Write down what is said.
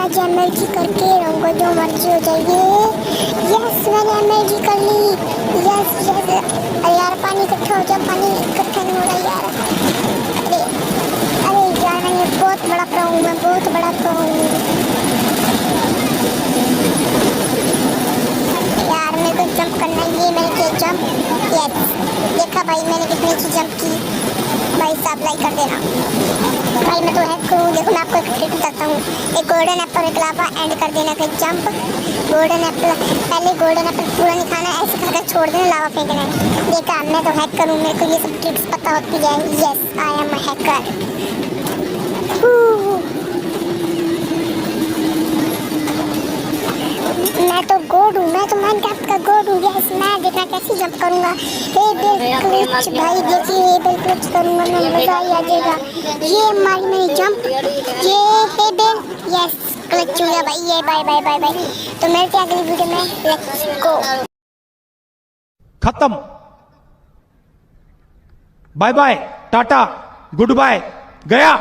आज एमएलजी करके रहूंगा, जो मर्जी हो जाइए। यस मैंने एमएलजी कर ली। Yes yes. अरे यार पानी इकट्ठा हो जा, पानी इकट्ठा नहीं हो रहा यार। अरे अरे यार मैं बहुत बड़ा प्रो हूँ, मैं बहुत बड़ा प्रो हूँ यार। मेरे को जंप करना है, ये मैंने किया जंप। यस देखा भाई मैंने कितनी अच्छी जंप की भाई साहब, लाइक कर देना भाई। मैं तो हैक करूँ, देखो मैं आपको एक ट्रिक बताता हूँ। एक गोल्डन एप्पल एक लावा एंड कर देना, फिर जंप गोल्डन एप्पल। पहले गोल्डन एप्पल पूरा नहीं खाना, ऐसे खाकर छोड़ देना, लावा फेंकना है। देखा मैं तो हैक करूँ, मेरे को ये सब ट्रिक्स पता होती है। Yes I am a hacker. मैं तो गोड हूँ, मैं तो माइनक्राफ्ट का गोड हूँ। यस मैं देखना कैसे जंप करूँगा। हे क्लच भाई देखिए, हे क्लच करूँगा मैं, मज़ा ही आ जाएगा। ये मारी मैंने जंप, ये हे बेल। यस क्लच हो गया भाई, ये बाय बाय बाय बाय। तो मिलते हैं अगली वीडियो में, लेट्स गो। खत्म, bye bye, tata, goodbye, गया।